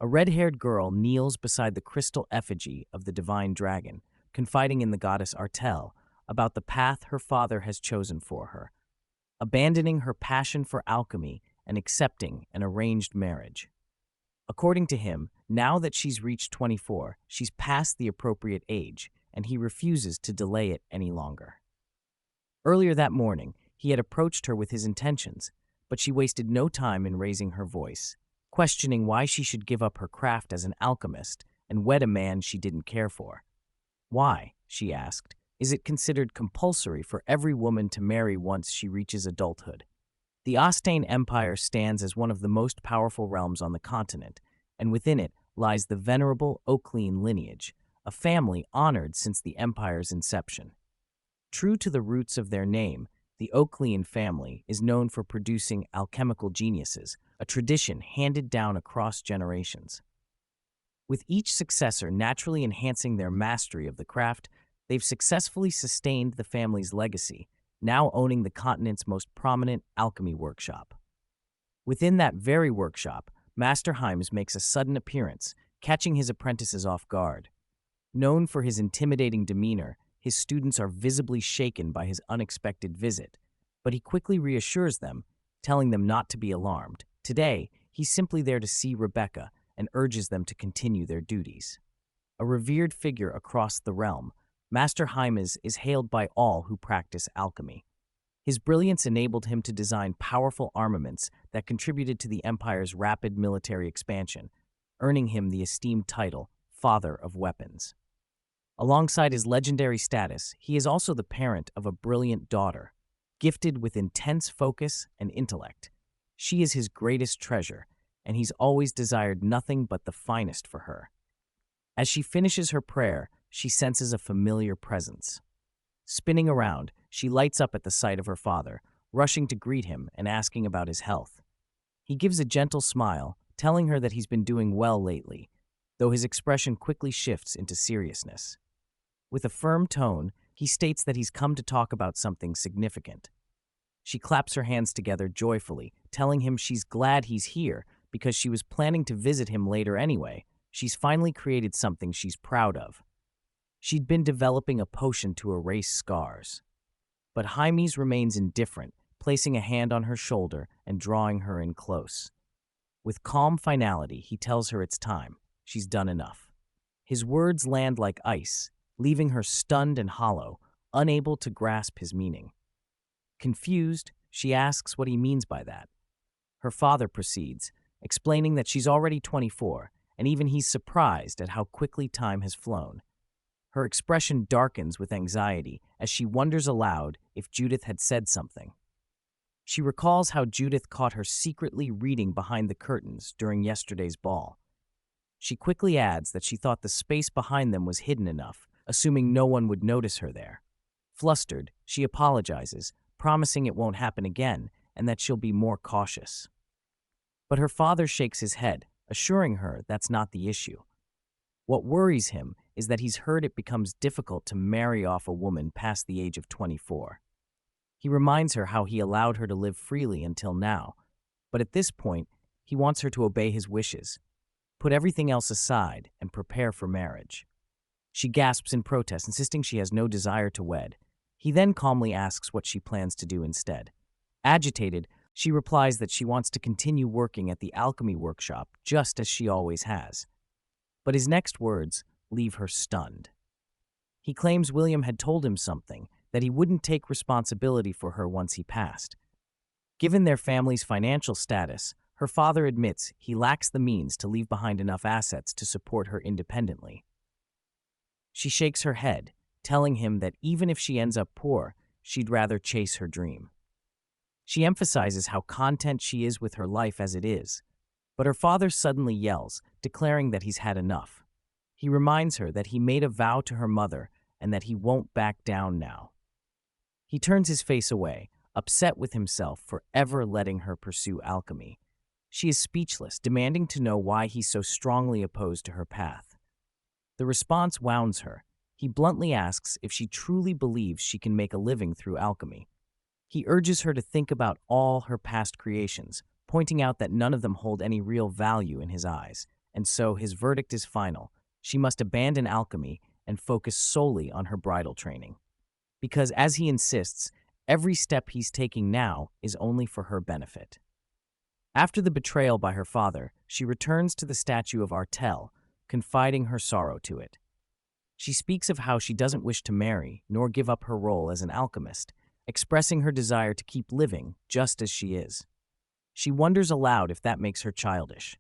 A red-haired girl kneels beside the crystal effigy of the divine dragon, confiding in the goddess Artel about the path her father has chosen for her, abandoning her passion for alchemy and accepting an arranged marriage. According to him, now that she's reached 24, she's past the appropriate age, and he refuses to delay it any longer. Earlier that morning, he had approached her with his intentions, but she wasted no time in raising her voice, questioning why she should give up her craft as an alchemist and wed a man she didn't care for. Why, she asked, is it considered compulsory for every woman to marry once she reaches adulthood? The Ostane Empire stands as one of the most powerful realms on the continent, and within it lies the venerable Oaklean lineage, a family honored since the empire's inception. True to the roots of their name, the Oaklean family is known for producing alchemical geniuses, a tradition handed down across generations. With each successor naturally enhancing their mastery of the craft, they've successfully sustained the family's legacy, now owning the continent's most prominent alchemy workshop. Within that very workshop, Master Hymes makes a sudden appearance, catching his apprentices off guard. Known for his intimidating demeanor, his students are visibly shaken by his unexpected visit, but he quickly reassures them, telling them not to be alarmed. Today, he's simply there to see Rebecca and urges them to continue their duties. A revered figure across the realm, Master Hymes is hailed by all who practice alchemy. His brilliance enabled him to design powerful armaments that contributed to the Empire's rapid military expansion, earning him the esteemed title, Father of Weapons. Alongside his legendary status, he is also the parent of a brilliant daughter, gifted with intense focus and intellect. She is his greatest treasure, and he's always desired nothing but the finest for her. As she finishes her prayer, she senses a familiar presence. Spinning around, she lights up at the sight of her father, rushing to greet him and asking about his health. He gives a gentle smile, telling her that he's been doing well lately, though his expression quickly shifts into seriousness. With a firm tone, he states that he's come to talk about something significant. She claps her hands together joyfully, telling him she's glad he's here because she was planning to visit him later anyway. She's finally created something she's proud of. She'd been developing a potion to erase scars. But Hymes remains indifferent, placing a hand on her shoulder and drawing her in close. With calm finality, he tells her it's time. She's done enough. His words land like ice, leaving her stunned and hollow, unable to grasp his meaning. Confused, she asks what he means by that. Her father proceeds, explaining that she's already 24, and even he's surprised at how quickly time has flown. Her expression darkens with anxiety as she wonders aloud if Judith had said something. She recalls how Judith caught her secretly reading behind the curtains during yesterday's ball. She quickly adds that she thought the space behind them was hidden enough, assuming no one would notice her there. Flustered, she apologizes, promising it won't happen again and that she'll be more cautious. But her father shakes his head, assuring her that's not the issue. What worries him is that he's heard it becomes difficult to marry off a woman past the age of 24. He reminds her how he allowed her to live freely until now, but at this point, he wants her to obey his wishes, put everything else aside, and prepare for marriage. She gasps in protest, insisting she has no desire to wed. He then calmly asks what she plans to do instead. Agitated, she replies that she wants to continue working at the alchemy workshop just as she always has. But his next words leave her stunned. He claims William had told him something, that he wouldn't take responsibility for her once he passed. Given their family's financial status, her father admits he lacks the means to leave behind enough assets to support her independently. She shakes her head, telling him that even if she ends up poor, she'd rather chase her dream. She emphasizes how content she is with her life as it is, but her father suddenly yells, declaring that he's had enough. He reminds her that he made a vow to her mother and that he won't back down now. He turns his face away, upset with himself for ever letting her pursue alchemy. She is speechless, demanding to know why he's so strongly opposed to her path. The response wounds her. He bluntly asks if she truly believes she can make a living through alchemy. He urges her to think about all her past creations, pointing out that none of them hold any real value in his eyes, and so his verdict is final. She must abandon alchemy and focus solely on her bridal training. Because, as he insists, every step he's taking now is only for her benefit. After the betrayal by her father, she returns to the statue of Artel, confiding her sorrow to it. She speaks of how she doesn't wish to marry nor give up her role as an alchemist, expressing her desire to keep living just as she is. She wonders aloud if that makes her childish.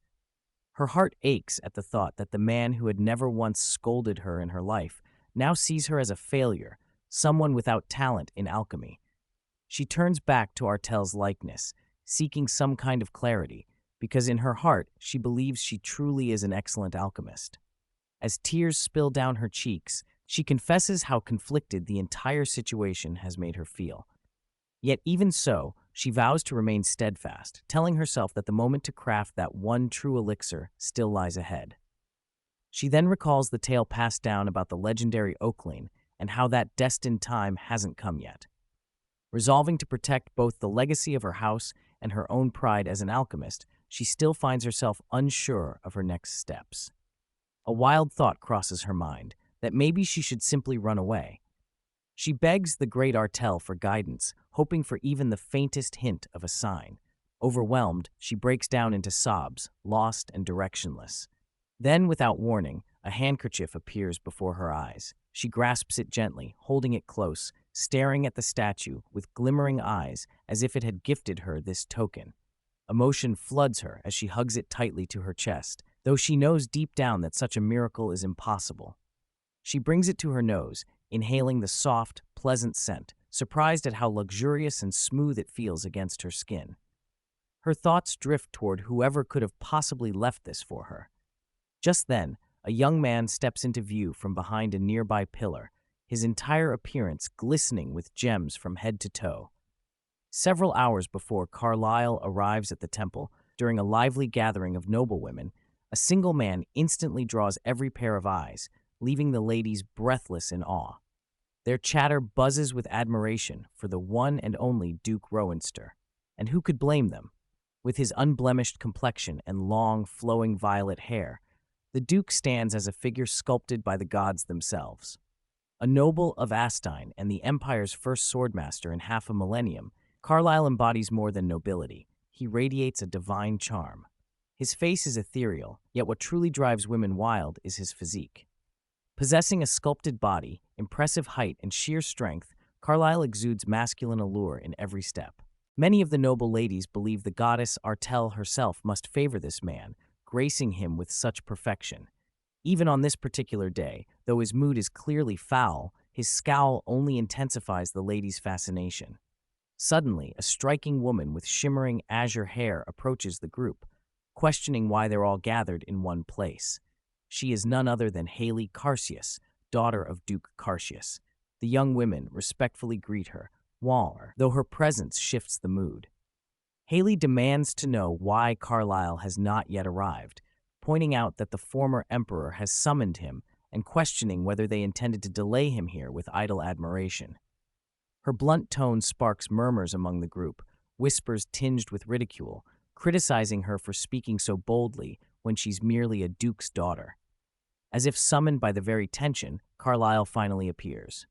Her heart aches at the thought that the man who had never once scolded her in her life now sees her as a failure, someone without talent in alchemy. She turns back to Artel's likeness, seeking some kind of clarity, because in her heart she believes she truly is an excellent alchemist. As tears spill down her cheeks, she confesses how conflicted the entire situation has made her feel. Yet even so, she vows to remain steadfast, telling herself that the moment to craft that one true elixir still lies ahead. She then recalls the tale passed down about the legendary Oakling and how that destined time hasn't come yet. Resolving to protect both the legacy of her house and her own pride as an alchemist, she still finds herself unsure of her next steps. A wild thought crosses her mind, that maybe she should simply run away. She begs the great Artel for guidance, hoping for even the faintest hint of a sign. Overwhelmed, she breaks down into sobs, lost and directionless. Then, without warning, a handkerchief appears before her eyes. She grasps it gently, holding it close, staring at the statue with glimmering eyes as if it had gifted her this token. Emotion floods her as she hugs it tightly to her chest, though she knows deep down that such a miracle is impossible. She brings it to her nose, inhaling the soft, pleasant scent, surprised at how luxurious and smooth it feels against her skin. Her thoughts drift toward whoever could have possibly left this for her. Just then, a young man steps into view from behind a nearby pillar, his entire appearance glistening with gems from head to toe. Several hours before Carlyle arrives at the temple, during a lively gathering of noblewomen, a single man instantly draws every pair of eyes, leaving the ladies breathless in awe. Their chatter buzzes with admiration for the one and only Duke Rowenster. And who could blame them? With his unblemished complexion and long, flowing violet hair, the Duke stands as a figure sculpted by the gods themselves. A noble of Astine and the Empire's first swordmaster in half a millennium, Carlyle embodies more than nobility. He radiates a divine charm. His face is ethereal, yet what truly drives women wild is his physique. Possessing a sculpted body, impressive height, and sheer strength, Carlyle exudes masculine allure in every step. Many of the noble ladies believe the goddess Artel herself must favor this man, gracing him with such perfection. Even on this particular day, though his mood is clearly foul, his scowl only intensifies the ladies' fascination. Suddenly, a striking woman with shimmering azure hair approaches the group, questioning why they're all gathered in one place. She is none other than Haley Carsius, daughter of Duke Carsius. The young women respectfully greet her, though her presence shifts the mood. Haley demands to know why Carlyle has not yet arrived, pointing out that the former emperor has summoned him and questioning whether they intended to delay him here with idle admiration. Her blunt tone sparks murmurs among the group, whispers tinged with ridicule, criticizing her for speaking so boldly when she's merely a duke's daughter. As if summoned by the very tension, Carlyle finally appears.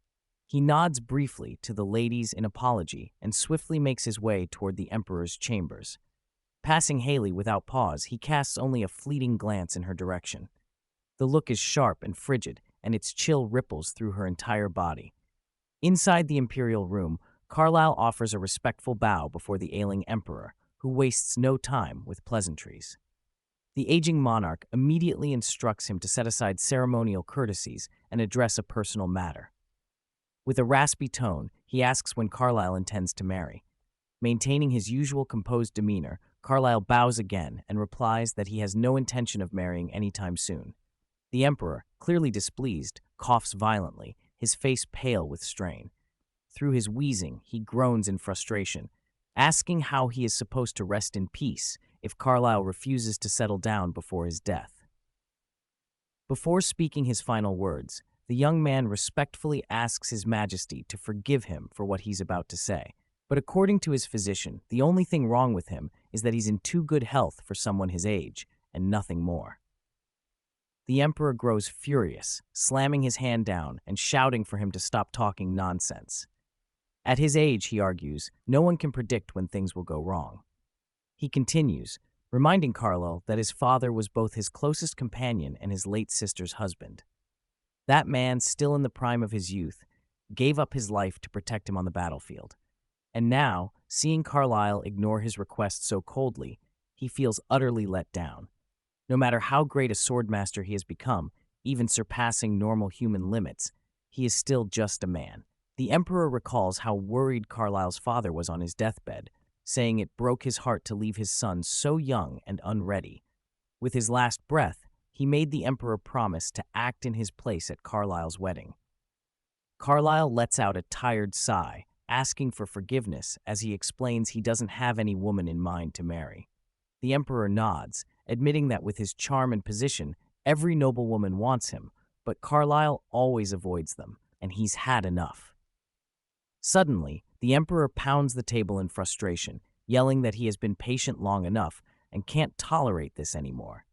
He nods briefly to the ladies in apology and swiftly makes his way toward the emperor's chambers. Passing Haley without pause, he casts only a fleeting glance in her direction. The look is sharp and frigid, and its chill ripples through her entire body. Inside the imperial room, Carlyle offers a respectful bow before the ailing emperor, who wastes no time with pleasantries. The aging monarch immediately instructs him to set aside ceremonial courtesies and address a personal matter. With a raspy tone, he asks when Carlyle intends to marry. Maintaining his usual composed demeanor, Carlyle bows again and replies that he has no intention of marrying anytime soon. The emperor, clearly displeased, coughs violently, his face pale with strain. Through his wheezing, he groans in frustration, asking how he is supposed to rest in peace if Carlyle refuses to settle down before his death. Before speaking his final words, the young man respectfully asks His Majesty to forgive him for what he's about to say. But according to his physician, the only thing wrong with him is that he's in too good health for someone his age, and nothing more. The emperor grows furious, slamming his hand down and shouting for him to stop talking nonsense. At his age, he argues, no one can predict when things will go wrong. He continues, reminding Carlo that his father was both his closest companion and his late sister's husband. That man, still in the prime of his youth, gave up his life to protect him on the battlefield. And now, seeing Carlyle ignore his request so coldly, he feels utterly let down. No matter how great a swordmaster he has become, even surpassing normal human limits, he is still just a man. The emperor recalls how worried Carlyle's father was on his deathbed, saying it broke his heart to leave his son so young and unready. With his last breath, he made the emperor promise to act in his place at Carlyle's wedding. Carlyle lets out a tired sigh, asking for forgiveness as he explains he doesn't have any woman in mind to marry. The emperor nods, admitting that with his charm and position, every noblewoman wants him, but Carlyle always avoids them, and he's had enough. Suddenly, the emperor pounds the table in frustration, yelling that he has been patient long enough and can't tolerate this anymore.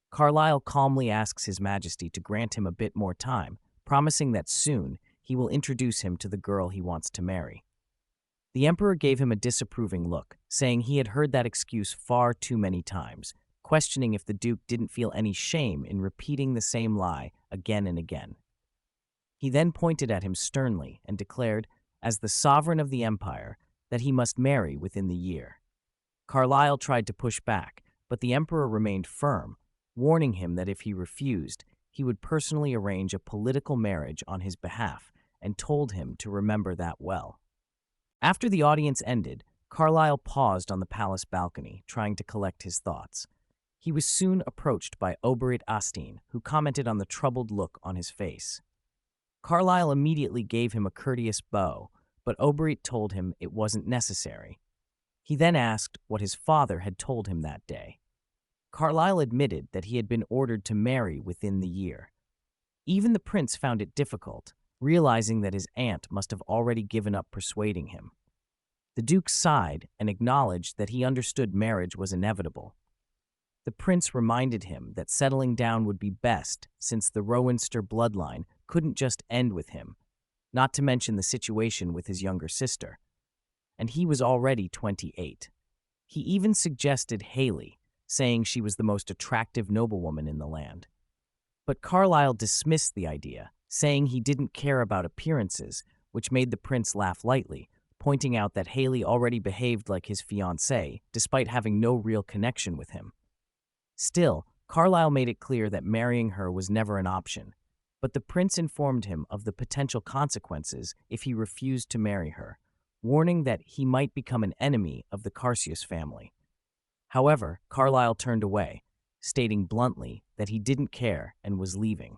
Carlyle calmly asks His Majesty to grant him a bit more time, promising that soon he will introduce him to the girl he wants to marry. The emperor gave him a disapproving look, saying he had heard that excuse far too many times, questioning if the duke didn't feel any shame in repeating the same lie again and again. He then pointed at him sternly and declared, as the sovereign of the empire, that he must marry within the year. Carlyle tried to push back, but the emperor remained firm, warning him that if he refused, he would personally arrange a political marriage on his behalf, and told him to remember that well. After the audience ended, Carlyle paused on the palace balcony, trying to collect his thoughts. He was soon approached by Oberit Astin, who commented on the troubled look on his face. Carlyle immediately gave him a courteous bow, but Oberit told him it wasn't necessary. He then asked what his father had told him that day. Carlyle admitted that he had been ordered to marry within the year. Even the prince found it difficult, realizing that his aunt must have already given up persuading him. The duke sighed and acknowledged that he understood marriage was inevitable. The prince reminded him that settling down would be best since the Rowenster bloodline couldn't just end with him, not to mention the situation with his younger sister. And he was already 28. He even suggested Haley, saying she was the most attractive noblewoman in the land. But Carlyle dismissed the idea, saying he didn't care about appearances, which made the prince laugh lightly, pointing out that Haley already behaved like his fiancée, despite having no real connection with him. Still, Carlyle made it clear that marrying her was never an option, but the prince informed him of the potential consequences if he refused to marry her, warning that he might become an enemy of the Carsius family. However, Carlyle turned away, stating bluntly that he didn't care and was leaving.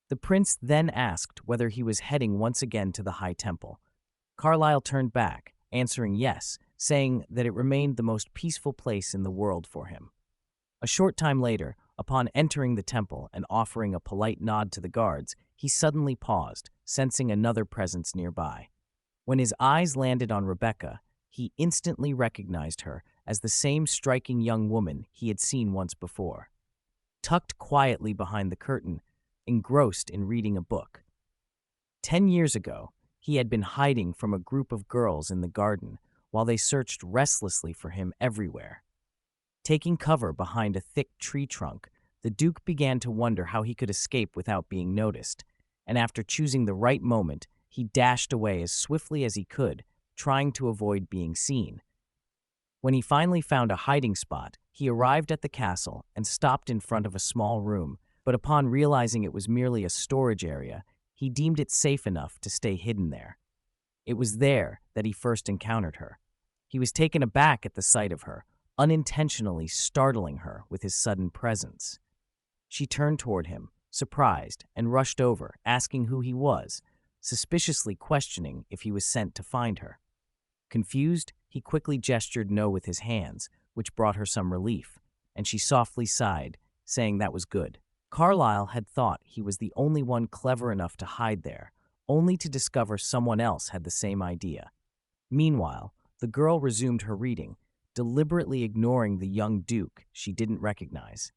The prince then asked whether he was heading once again to the High Temple. Carlyle turned back, answering yes, saying that it remained the most peaceful place in the world for him. A short time later, upon entering the temple and offering a polite nod to the guards, he suddenly paused, sensing another presence nearby. When his eyes landed on Rebecca, he instantly recognized her as the same striking young woman he had seen once before. Tucked quietly behind the curtain, engrossed in reading a book. 10 years ago, he had been hiding from a group of girls in the garden while they searched restlessly for him everywhere. Taking cover behind a thick tree trunk, the Duke began to wonder how he could escape without being noticed, and after choosing the right moment, he dashed away as swiftly as he could, trying to avoid being seen. When he finally found a hiding spot, he arrived at the castle and stopped in front of a small room, but upon realizing it was merely a storage area, he deemed it safe enough to stay hidden there. It was there that he first encountered her. He was taken aback at the sight of her, unintentionally startling her with his sudden presence. She turned toward him, surprised, and rushed over, asking who he was, suspiciously questioning if he was sent to find her. Confused, he quickly gestured no with his hands, which brought her some relief, and she softly sighed, saying that was good. Carlyle had thought he was the only one clever enough to hide there, only to discover someone else had the same idea. Meanwhile, the girl resumed her reading, deliberately ignoring the young duke she didn't recognize.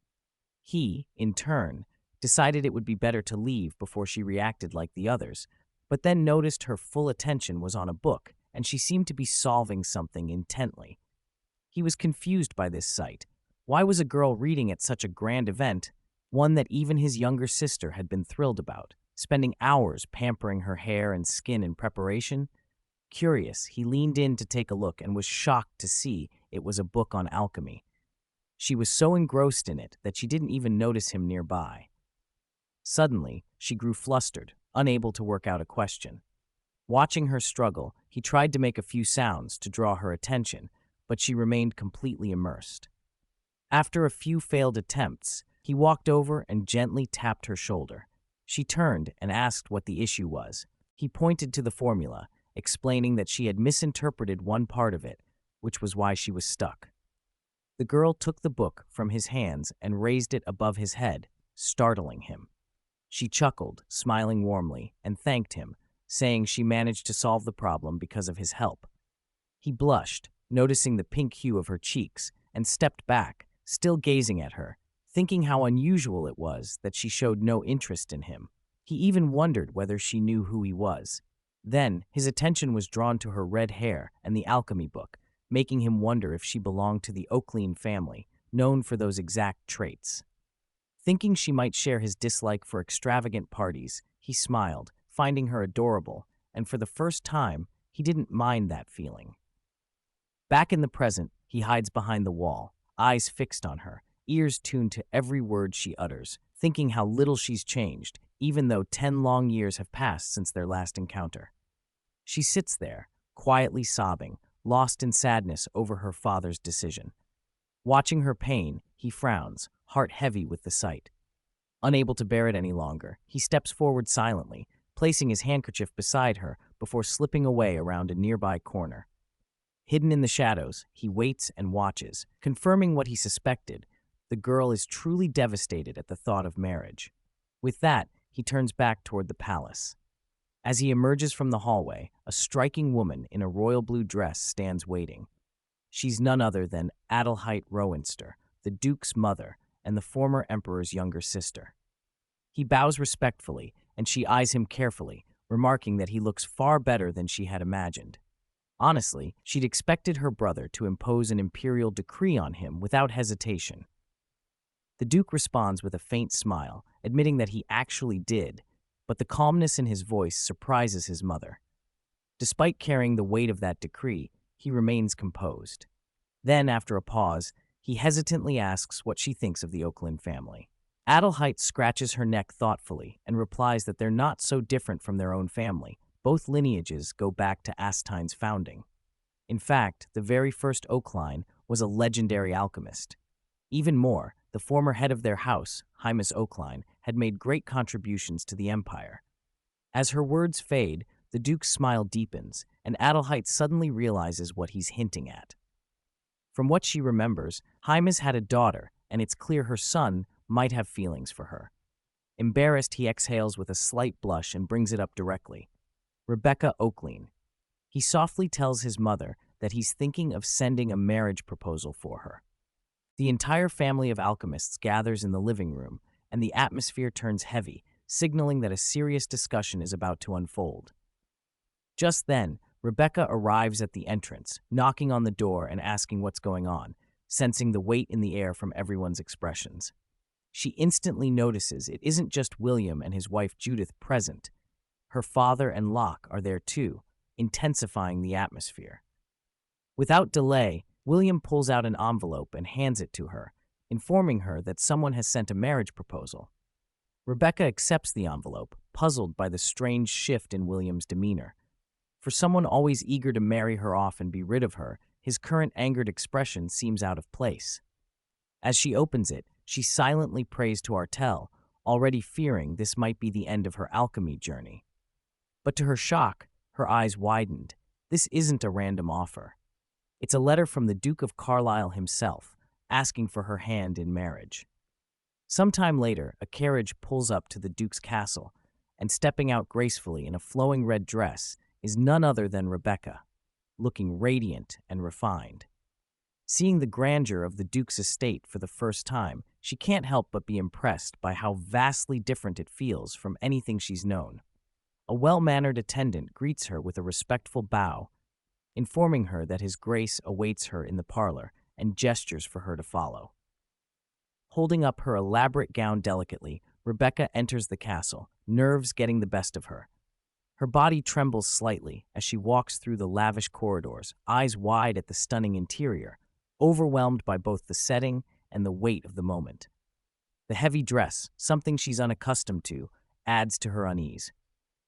He, in turn, decided it would be better to leave before she reacted like the others, but then noticed her full attention was on a book, and she seemed to be solving something intently. He was confused by this sight. Why was a girl reading at such a grand event, one that even his younger sister had been thrilled about, spending hours pampering her hair and skin in preparation? Curious, he leaned in to take a look and was shocked to see it was a book on alchemy. She was so engrossed in it that she didn't even notice him nearby. Suddenly, she grew flustered, unable to work out a question. Watching her struggle, he tried to make a few sounds to draw her attention, but she remained completely immersed. After a few failed attempts, he walked over and gently tapped her shoulder. She turned and asked what the issue was. He pointed to the formula, explaining that she had misinterpreted one part of it, which was why she was stuck. The girl took the book from his hands and raised it above his head, startling him. She chuckled, smiling warmly, and thanked him, saying she managed to solve the problem because of his help. He blushed, noticing the pink hue of her cheeks, and stepped back, still gazing at her, thinking how unusual it was that she showed no interest in him. He even wondered whether she knew who he was. Then, his attention was drawn to her red hair and the alchemy book, making him wonder if she belonged to the Oaklean family, known for those exact traits. Thinking she might share his dislike for extravagant parties, he smiled, finding her adorable, and for the first time, he didn't mind that feeling. Back in the present, he hides behind the wall, eyes fixed on her, ears tuned to every word she utters, thinking how little she's changed, even though 10 long years have passed since their last encounter. She sits there, quietly sobbing, lost in sadness over her father's decision. Watching her pain, he frowns, heart heavy with the sight. Unable to bear it any longer, he steps forward silently, placing his handkerchief beside her before slipping away around a nearby corner. Hidden in the shadows, he waits and watches, confirming what he suspected. The girl is truly devastated at the thought of marriage. With that, he turns back toward the palace. As he emerges from the hallway, a striking woman in a royal blue dress stands waiting. She's none other than Adelheid Rowenster, the Duke's mother and the former emperor's younger sister. He bows respectfully, and she eyes him carefully, remarking that he looks far better than she had imagined. Honestly, she'd expected her brother to impose an imperial decree on him without hesitation. The Duke responds with a faint smile, admitting that he actually did, but the calmness in his voice surprises his mother. Despite carrying the weight of that decree, he remains composed. Then, after a pause, he hesitantly asks what she thinks of the Oakland family. Adelheid scratches her neck thoughtfully and replies that they're not so different from their own family. Both lineages go back to Astine's founding. In fact, the very first Oakline was a legendary alchemist. Even more, the former head of their house, Hymus Oakline, had made great contributions to the empire. As her words fade, the Duke's smile deepens, and Adelheid suddenly realizes what he's hinting at. From what she remembers, Hymus had a daughter, and it's clear her son might have feelings for her. Embarrassed, he exhales with a slight blush and brings it up directly. Rebecca Oaklean. He softly tells his mother that he's thinking of sending a marriage proposal for her. The entire family of alchemists gathers in the living room, and the atmosphere turns heavy, signaling that a serious discussion is about to unfold. Just then, Rebecca arrives at the entrance, knocking on the door and asking what's going on, sensing the weight in the air from everyone's expressions. She instantly notices it isn't just William and his wife Judith present. Her father and Locke are there too, intensifying the atmosphere. Without delay, William pulls out an envelope and hands it to her, informing her that someone has sent a marriage proposal. Rebecca accepts the envelope, puzzled by the strange shift in William's demeanor. For someone always eager to marry her off and be rid of her, his current angered expression seems out of place. As she opens it, she silently prays to Artel, already fearing this might be the end of her alchemy journey. But to her shock, her eyes widened. This isn't a random offer. It's a letter from the Duke of Carlisle himself, asking for her hand in marriage. Sometime later, a carriage pulls up to the Duke's castle, and stepping out gracefully in a flowing red dress is none other than Rebecca, looking radiant and refined. Seeing the grandeur of the Duke's estate for the first time, she can't help but be impressed by how vastly different it feels from anything she's known. A well-mannered attendant greets her with a respectful bow, informing her that His Grace awaits her in the parlor and gestures for her to follow. Holding up her elaborate gown delicately, Rebecca enters the castle, nerves getting the best of her. Her body trembles slightly as she walks through the lavish corridors, eyes wide at the stunning interior, overwhelmed by both the setting and the weight of the moment. The heavy dress, something she's unaccustomed to, adds to her unease.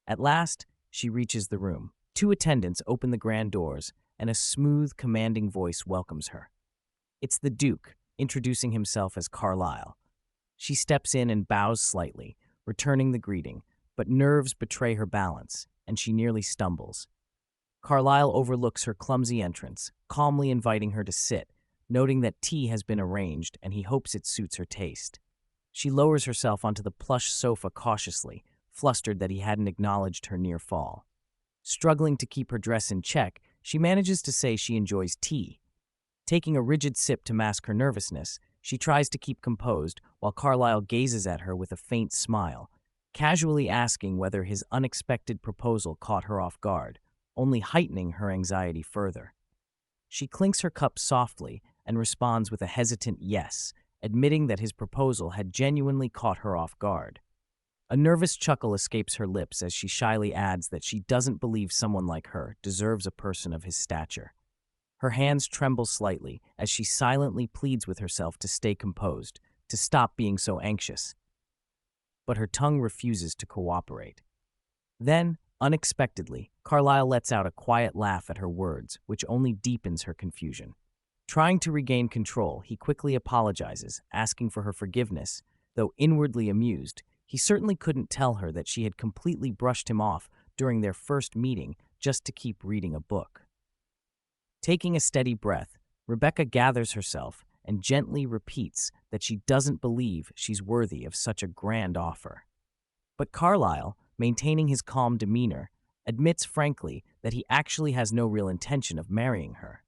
At last, she reaches the room. Two attendants open the grand doors, and a smooth, commanding voice welcomes her. It's the Duke, introducing himself as Carlyle. She steps in and bows slightly, returning the greeting, but nerves betray her balance, and she nearly stumbles. Carlyle overlooks her clumsy entrance, calmly inviting her to sit, noting that tea has been arranged and he hopes it suits her taste. She lowers herself onto the plush sofa cautiously, flustered that he hadn't acknowledged her near fall. Struggling to keep her dress in check, she manages to say she enjoys tea. Taking a rigid sip to mask her nervousness, she tries to keep composed while Carlyle gazes at her with a faint smile, casually asking whether his unexpected proposal caught her off guard, only heightening her anxiety further. She clinks her cup softly and responds with a hesitant yes, admitting that his proposal had genuinely caught her off guard. A nervous chuckle escapes her lips as she shyly adds that she doesn't believe someone like her deserves a person of his stature. Her hands tremble slightly as she silently pleads with herself to stay composed, to stop being so anxious. But her tongue refuses to cooperate. Then, unexpectedly, Carlyle lets out a quiet laugh at her words, which only deepens her confusion. Trying to regain control, he quickly apologizes, asking for her forgiveness. Though inwardly amused, he certainly couldn't tell her that she had completely brushed him off during their first meeting just to keep reading a book. Taking a steady breath, Rebecca gathers herself and gently repeats that she doesn't believe she's worthy of such a grand offer. But Carlyle, maintaining his calm demeanor, admits frankly that he actually has no real intention of marrying her.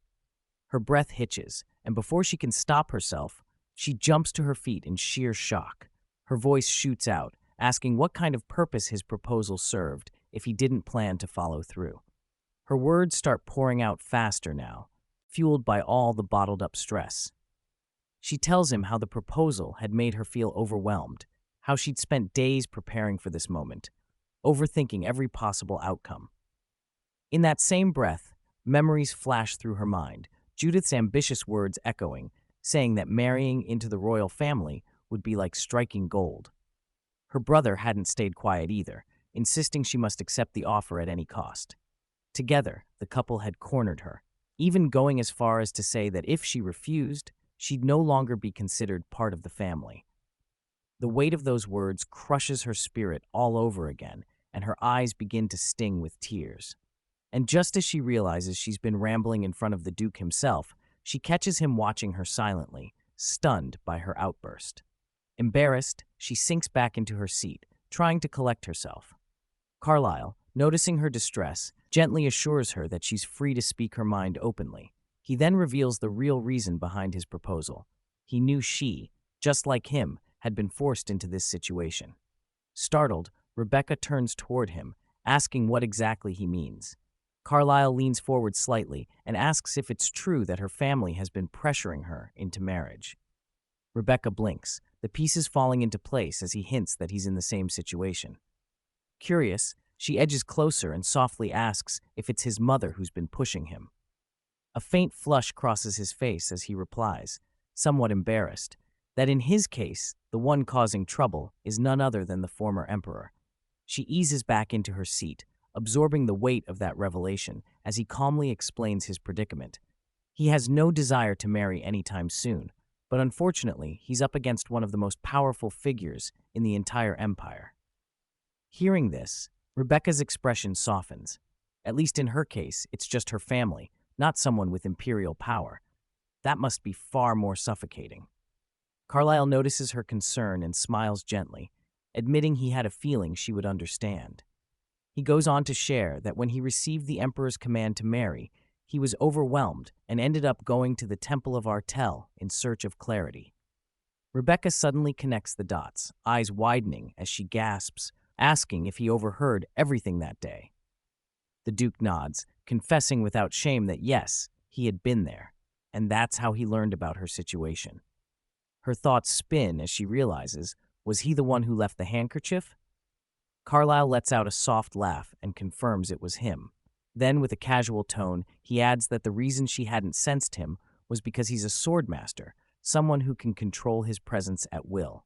Her breath hitches, and before she can stop herself, she jumps to her feet in sheer shock. Her voice shoots out, asking what kind of purpose his proposal served if he didn't plan to follow through. Her words start pouring out faster now, fueled by all the bottled-up stress. She tells him how the proposal had made her feel overwhelmed, how she'd spent days preparing for this moment, overthinking every possible outcome. In that same breath, memories flash through her mind, Judith's ambitious words echoing, saying that marrying into the royal family would be like striking gold. Her brother hadn't stayed quiet either, insisting she must accept the offer at any cost. Together, the couple had cornered her, even going as far as to say that if she refused, she'd no longer be considered part of the family. The weight of those words crushes her spirit all over again, and her eyes begin to sting with tears. And just as she realizes she's been rambling in front of the Duke himself, she catches him watching her silently, stunned by her outburst. Embarrassed, she sinks back into her seat, trying to collect herself. Carlyle, noticing her distress, gently assures her that she's free to speak her mind openly. He then reveals the real reason behind his proposal. He knew she, just like him, had been forced into this situation. Startled, Rebecca turns toward him, asking what exactly he means. Carlyle leans forward slightly and asks if it's true that her family has been pressuring her into marriage. Rebecca blinks, the pieces falling into place as he hints that he's in the same situation. Curious, she edges closer and softly asks if it's his mother who's been pushing him. A faint flush crosses his face as he replies, somewhat embarrassed, that in his case, the one causing trouble is none other than the former emperor. She eases back into her seat, absorbing the weight of that revelation as he calmly explains his predicament. He has no desire to marry anytime soon, but unfortunately, he's up against one of the most powerful figures in the entire empire. Hearing this, Rebecca's expression softens. At least in her case, it's just her family, not someone with imperial power. That must be far more suffocating. Carlyle notices her concern and smiles gently, admitting he had a feeling she would understand. He goes on to share that when he received the emperor's command to marry, he was overwhelmed and ended up going to the Temple of Artel in search of clarity. Rebecca suddenly connects the dots, eyes widening as she gasps, asking if he overheard everything that day. The Duke nods, confessing without shame that yes, he had been there, and that's how he learned about her situation. Her thoughts spin as she realizes, was he the one who left the handkerchief? Carlyle lets out a soft laugh and confirms it was him. Then, with a casual tone, he adds that the reason she hadn't sensed him was because he's a swordmaster, someone who can control his presence at will.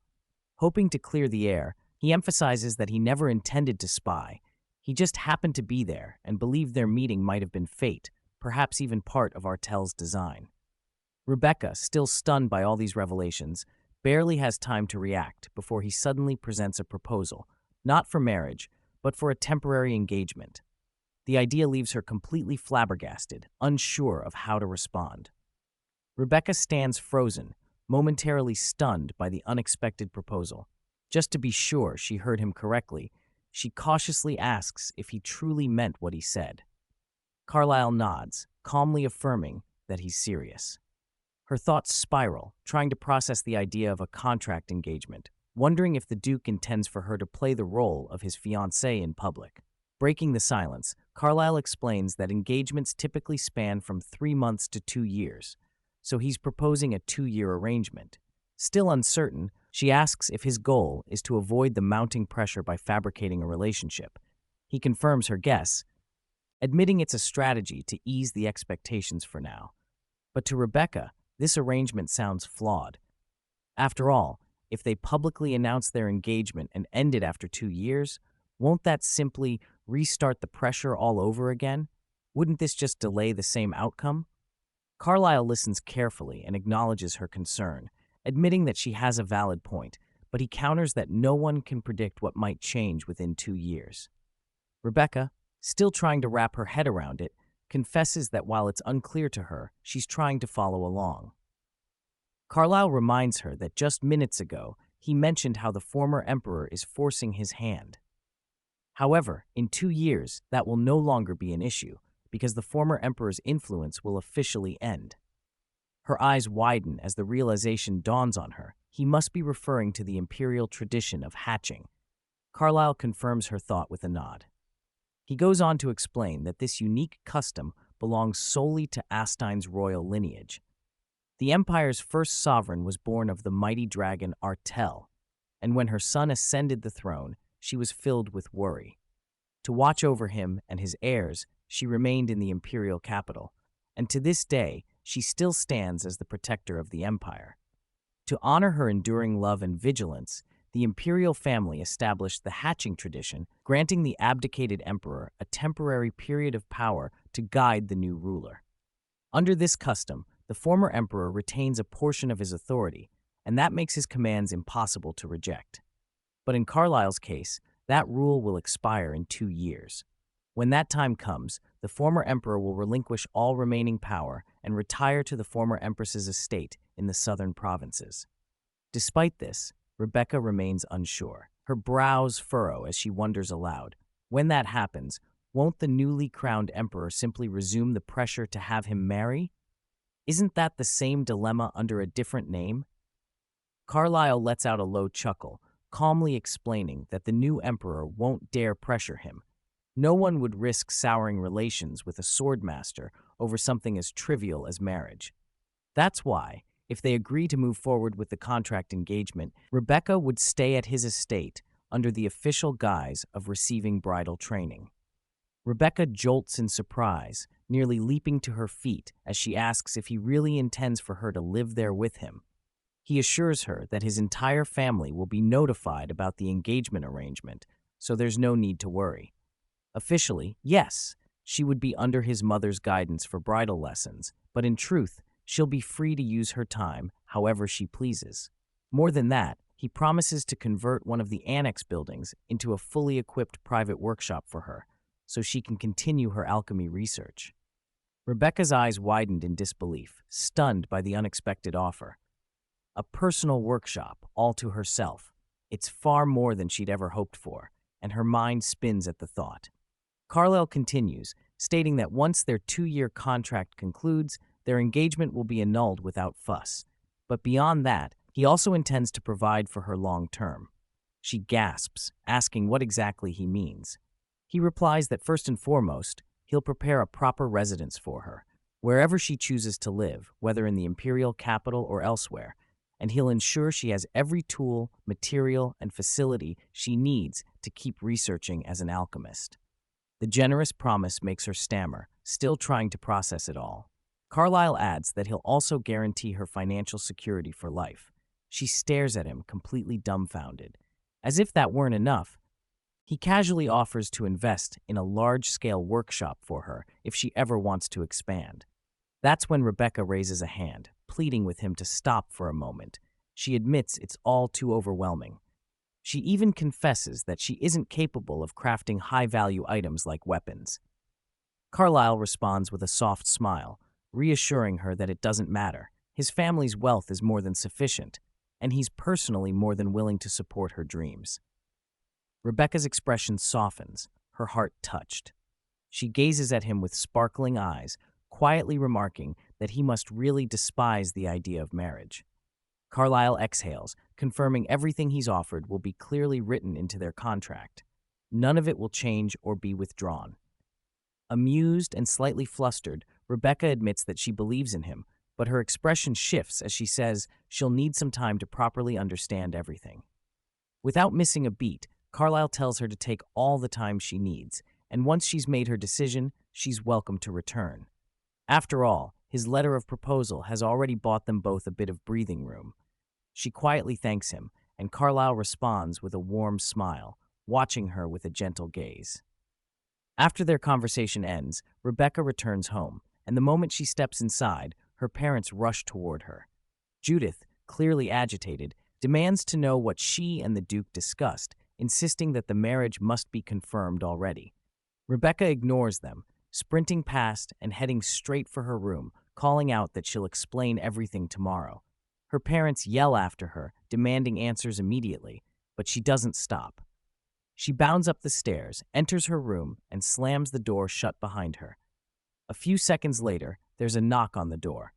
Hoping to clear the air, he emphasizes that he never intended to spy. He just happened to be there and believed their meeting might have been fate, perhaps even part of Artel's design. Rebecca, still stunned by all these revelations, barely has time to react before he suddenly presents a proposal, not for marriage, but for a temporary engagement. The idea leaves her completely flabbergasted, unsure of how to respond. Rebecca stands frozen, momentarily stunned by the unexpected proposal. Just to be sure she heard him correctly, she cautiously asks if he truly meant what he said. Carlyle nods, calmly affirming that he's serious. Her thoughts spiral, trying to process the idea of a contract engagement, wondering if the Duke intends for her to play the role of his fiancée in public. Breaking the silence, Carlyle explains that engagements typically span from 3 months to 2 years, so he's proposing a 2-year arrangement. Still uncertain, she asks if his goal is to avoid the mounting pressure by fabricating a relationship. He confirms her guess, admitting it's a strategy to ease the expectations for now. But to Rebecca, this arrangement sounds flawed. After all, if they publicly announce their engagement and end it after 2 years, won't that simply restart the pressure all over again? Wouldn't this just delay the same outcome? Carlyle listens carefully and acknowledges her concern, admitting that she has a valid point, but he counters that no one can predict what might change within 2 years. Rebecca, still trying to wrap her head around it, confesses that while it's unclear to her, she's trying to follow along. Carlyle reminds her that just minutes ago, he mentioned how the former emperor is forcing his hand. However, in 2 years, that will no longer be an issue, because the former emperor's influence will officially end. Her eyes widen as the realization dawns on her. He must be referring to the imperial tradition of hatching. Carlyle confirms her thought with a nod. He goes on to explain that this unique custom belongs solely to Astein's royal lineage. The empire's first sovereign was born of the mighty dragon Artel, and when her son ascended the throne, she was filled with worry. To watch over him and his heirs, she remained in the imperial capital, and to this day, she still stands as the protector of the empire. To honor her enduring love and vigilance, the imperial family established the hatching tradition, granting the abdicated emperor a temporary period of power to guide the new ruler. Under this custom, the former emperor retains a portion of his authority, and that makes his commands impossible to reject. But in Carlyle's case, that rule will expire in 2 years. When that time comes, the former emperor will relinquish all remaining power and retire to the former empress's estate in the southern provinces. Despite this, Rebecca remains unsure. Her brows furrow as she wonders aloud. When that happens, won't the newly crowned emperor simply resume the pressure to have him marry? Isn't that the same dilemma under a different name? Carlyle lets out a low chuckle, calmly explaining that the new emperor won't dare pressure him. No one would risk souring relations with a swordmaster over something as trivial as marriage. That's why, if they agree to move forward with the contract engagement, Rebecca would stay at his estate under the official guise of receiving bridal training. Rebecca jolts in surprise, nearly leaping to her feet as she asks if he really intends for her to live there with him. He assures her that his entire family will be notified about the engagement arrangement, so there's no need to worry. Officially, yes, she would be under his mother's guidance for bridal lessons, but in truth, she'll be free to use her time however she pleases. More than that, he promises to convert one of the annex buildings into a fully equipped private workshop for her, so she can continue her alchemy research. Rebecca's eyes widened in disbelief, stunned by the unexpected offer. A personal workshop, all to herself. It's far more than she'd ever hoped for, and her mind spins at the thought. Carlyle continues, stating that once their 2-year contract concludes, their engagement will be annulled without fuss. But beyond that, he also intends to provide for her long term. She gasps, asking what exactly he means. He replies that first and foremost, he'll prepare a proper residence for her, wherever she chooses to live, whether in the imperial capital or elsewhere, and he'll ensure she has every tool, material, and facility she needs to keep researching as an alchemist. The generous promise makes her stammer, still trying to process it all. Carlyle adds that he'll also guarantee her financial security for life. She stares at him, completely dumbfounded. As if that weren't enough, he casually offers to invest in a large-scale workshop for her if she ever wants to expand. That's when Rebecca raises a hand, pleading with him to stop for a moment. She admits it's all too overwhelming. She even confesses that she isn't capable of crafting high-value items like weapons. Carlyle responds with a soft smile, reassuring her that it doesn't matter. His family's wealth is more than sufficient, and he's personally more than willing to support her dreams. Rebecca's expression softens, her heart touched. She gazes at him with sparkling eyes, quietly remarking that he must really despise the idea of marriage. Carlyle exhales, confirming everything he's offered will be clearly written into their contract. None of it will change or be withdrawn. Amused and slightly flustered, Rebecca admits that she believes in him, but her expression shifts as she says she'll need some time to properly understand everything. Without missing a beat, Carlyle tells her to take all the time she needs, and once she's made her decision, she's welcome to return. After all, his letter of proposal has already bought them both a bit of breathing room. She quietly thanks him, and Carlyle responds with a warm smile, watching her with a gentle gaze. After their conversation ends, Rebecca returns home, and the moment she steps inside, her parents rush toward her. Judith, clearly agitated, demands to know what she and the Duke discussed, insisting that the marriage must be confirmed already. Rebecca ignores them, sprinting past and heading straight for her room, calling out that she'll explain everything tomorrow. Her parents yell after her, demanding answers immediately, but she doesn't stop. She bounds up the stairs, enters her room, and slams the door shut behind her. A few seconds later, there's a knock on the door.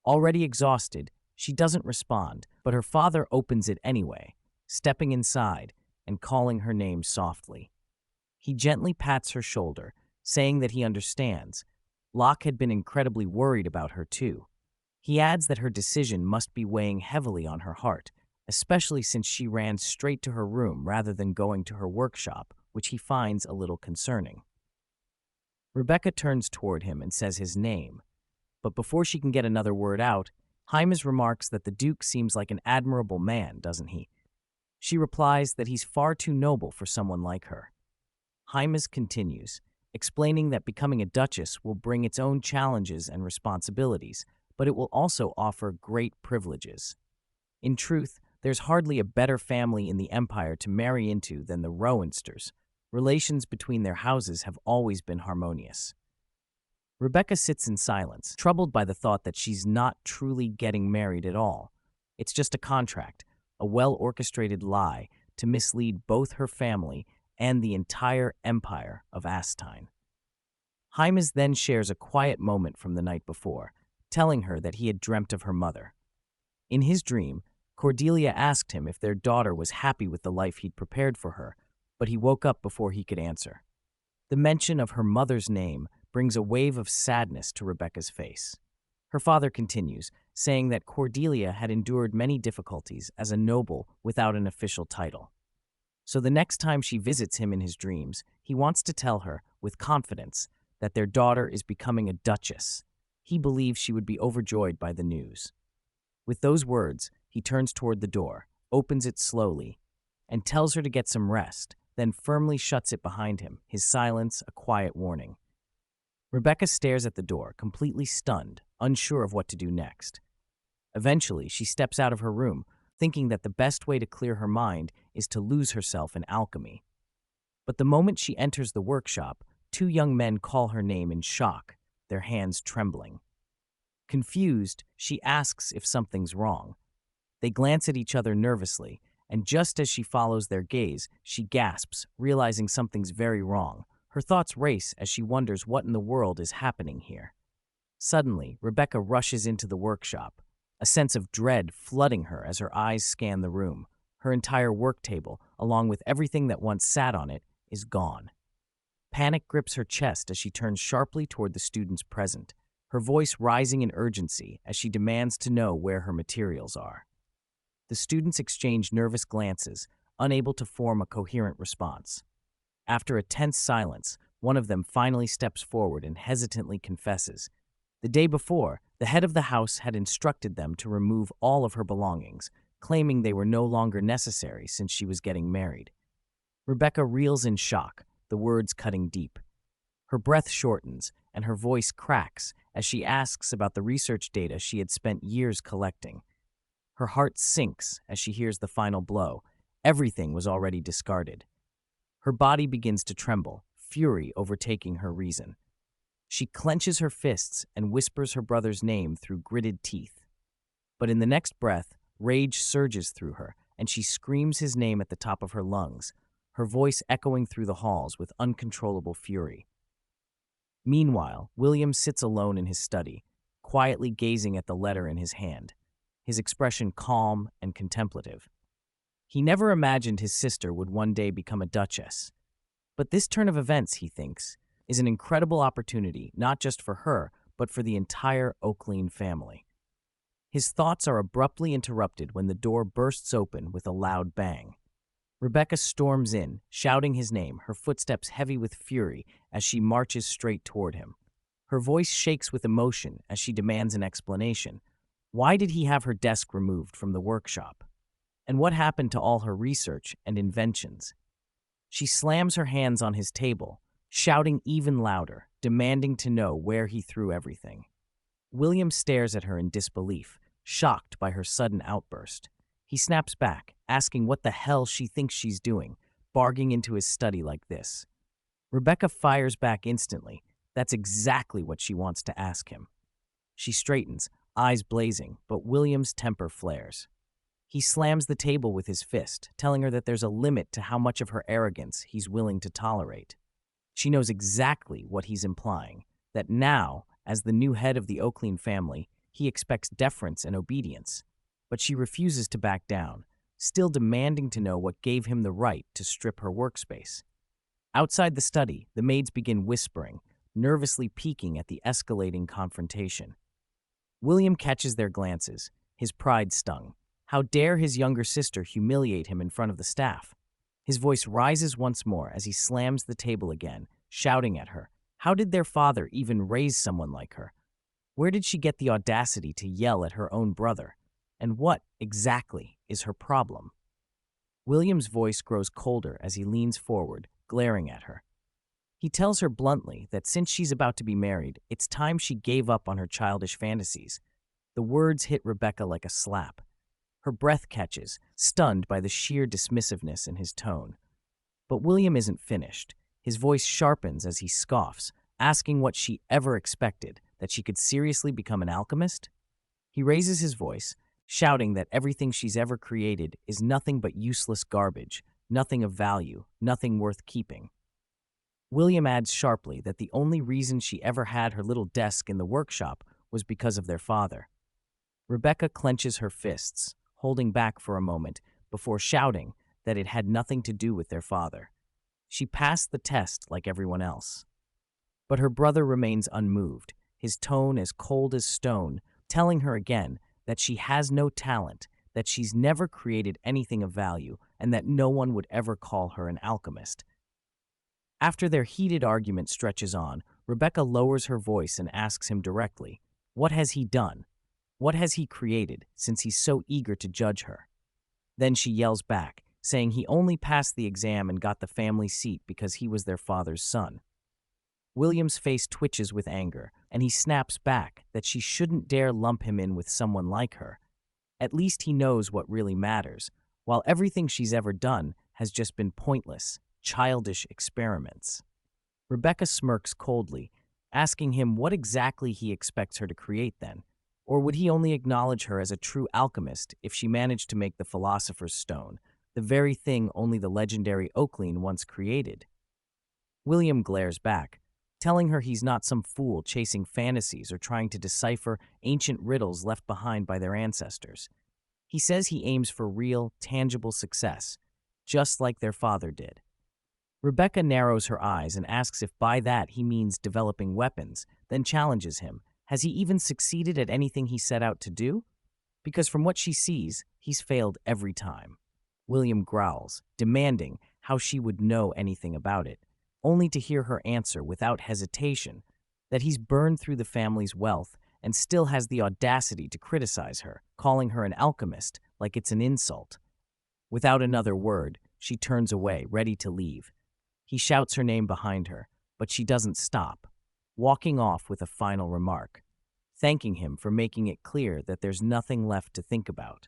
Already exhausted, she doesn't respond, but her father opens it anyway, stepping inside and calling her name softly. He gently pats her shoulder, saying that he understands. Locke had been incredibly worried about her too. He adds that her decision must be weighing heavily on her heart, especially since she ran straight to her room rather than going to her workshop, which he finds a little concerning. Rebecca turns toward him and says his name, but before she can get another word out, Hymes remarks that the Duke seems like an admirable man, doesn't he? She replies that he's far too noble for someone like her. Hymes continues, explaining that becoming a duchess will bring its own challenges and responsibilities, but it will also offer great privileges. In truth, there's hardly a better family in the Empire to marry into than the Rowansters. Relations between their houses have always been harmonious. Rebecca sits in silence, troubled by the thought that she's not truly getting married at all. It's just a contract, a well-orchestrated lie to mislead both her family and the entire empire of Astine. Hymes then shares a quiet moment from the night before, telling her that he had dreamt of her mother. In his dream, Cordelia asked him if their daughter was happy with the life he'd prepared for her, but he woke up before he could answer. The mention of her mother's name brings a wave of sadness to Rebecca's face. Her father continues, saying that Cordelia had endured many difficulties as a noble without an official title. So the next time she visits him in his dreams, he wants to tell her, with confidence, that their daughter is becoming a duchess. He believes she would be overjoyed by the news. With those words, he turns toward the door, opens it slowly, and tells her to get some rest, then firmly shuts it behind him, his silence a quiet warning. Rebecca stares at the door, completely stunned, unsure of what to do next. Eventually, she steps out of her room, thinking that the best way to clear her mind is to lose herself in alchemy. But the moment she enters the workshop, two young men call her name in shock, their hands trembling. Confused, she asks if something's wrong. They glance at each other nervously, and just as she follows their gaze, she gasps, realizing something's very wrong. Her thoughts race as she wonders what in the world is happening here. Suddenly, Rebecca rushes into the workshop, a sense of dread flooding her as her eyes scan the room. Her entire work table, along with everything that once sat on it, is gone. Panic grips her chest as she turns sharply toward the students present, her voice rising in urgency as she demands to know where her materials are. The students exchange nervous glances, unable to form a coherent response. After a tense silence, one of them finally steps forward and hesitantly confesses. The day before, the head of the house had instructed them to remove all of her belongings, claiming they were no longer necessary since she was getting married. Rebecca reels in shock, the words cutting deep. Her breath shortens, and her voice cracks as she asks about the research data she had spent years collecting. Her heart sinks as she hears the final blow. Everything was already discarded. Her body begins to tremble, fury overtaking her reason. She clenches her fists and whispers her brother's name through gritted teeth. But in the next breath, rage surges through her, and she screams his name at the top of her lungs, her voice echoing through the halls with uncontrollable fury. Meanwhile, William sits alone in his study, quietly gazing at the letter in his hand, his expression calm and contemplative. He never imagined his sister would one day become a duchess. But this turn of events, he thinks, is an incredible opportunity not just for her, but for the entire Oaklean family. His thoughts are abruptly interrupted when the door bursts open with a loud bang. Rebecca storms in, shouting his name, her footsteps heavy with fury as she marches straight toward him. Her voice shakes with emotion as she demands an explanation. Why did he have her desk removed from the workshop? And what happened to all her research and inventions? She slams her hands on his table, shouting even louder, demanding to know where he threw everything. William stares at her in disbelief, shocked by her sudden outburst. He snaps back, asking what the hell she thinks she's doing, barging into his study like this. Rebecca fires back instantly. That's exactly what she wants to ask him. She straightens, eyes blazing, but William's temper flares. He slams the table with his fist, telling her that there's a limit to how much of her arrogance he's willing to tolerate. She knows exactly what he's implying, that now, as the new head of the Oaklean family, he expects deference and obedience. But she refuses to back down, still demanding to know what gave him the right to strip her workspace. Outside the study, the maids begin whispering, nervously peeking at the escalating confrontation. William catches their glances, his pride stung. How dare his younger sister humiliate him in front of the staff? His voice rises once more as he slams the table again, shouting at her. How did their father even raise someone like her? Where did she get the audacity to yell at her own brother? And what, exactly, is her problem? William's voice grows colder as he leans forward, glaring at her. He tells her bluntly that since she's about to be married, it's time she gave up on her childish fantasies. The words hit Rebecca like a slap. Her breath catches, stunned by the sheer dismissiveness in his tone. But William isn't finished. His voice sharpens as he scoffs, asking what she ever expected, that she could seriously become an alchemist? He raises his voice, shouting that everything she's ever created is nothing but useless garbage, nothing of value, nothing worth keeping. William adds sharply that the only reason she ever had her little desk in the workshop was because of their father. Rebecca clenches her fists, holding back for a moment before shouting that it had nothing to do with their father. She passed the test like everyone else. But her brother remains unmoved, his tone as cold as stone, telling her again that she has no talent, that she's never created anything of value, and that no one would ever call her an alchemist. After their heated argument stretches on, Rebecca lowers her voice and asks him directly, what has he done? What has he created, since he's so eager to judge her? Then she yells back, saying he only passed the exam and got the family seat because he was their father's son. William's face twitches with anger, and he snaps back that she shouldn't dare lump him in with someone like her. At least he knows what really matters, while everything she's ever done has just been pointless, childish experiments. Rebecca smirks coldly, asking him what exactly he expects her to create then. Or would he only acknowledge her as a true alchemist if she managed to make the Philosopher's Stone, the very thing only the legendary Oaklean once created? William glares back, telling her he's not some fool chasing fantasies or trying to decipher ancient riddles left behind by their ancestors. He says he aims for real, tangible success, just like their father did. Rebecca narrows her eyes and asks if by that he means developing weapons, then challenges him. Has he even succeeded at anything he set out to do? Because from what she sees, he's failed every time. William growls, demanding how she would know anything about it, only to hear her answer without hesitation that he's burned through the family's wealth and still has the audacity to criticize her, calling her an alchemist like it's an insult. Without another word, she turns away, ready to leave. He shouts her name behind her, but she doesn't stop, walking off with a final remark, thanking him for making it clear that there's nothing left to think about.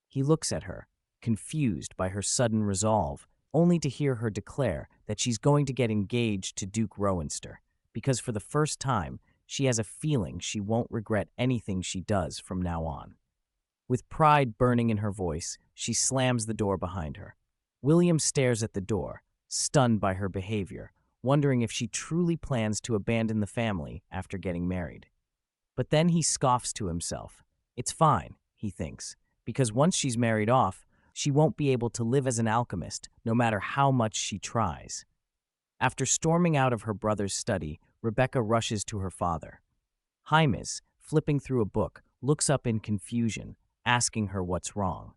He looks at her, confused by her sudden resolve, only to hear her declare that she's going to get engaged to Duke Rowanster, because for the first time, she has a feeling she won't regret anything she does from now on. With pride burning in her voice, she slams the door behind her. William stares at the door, stunned by her behavior, wondering if she truly plans to abandon the family after getting married. But then he scoffs to himself. It's fine, he thinks, because once she's married off, she won't be able to live as an alchemist, no matter how much she tries. After storming out of her brother's study, Rebecca rushes to her father. Jaime, flipping through a book, looks up in confusion, asking her what's wrong.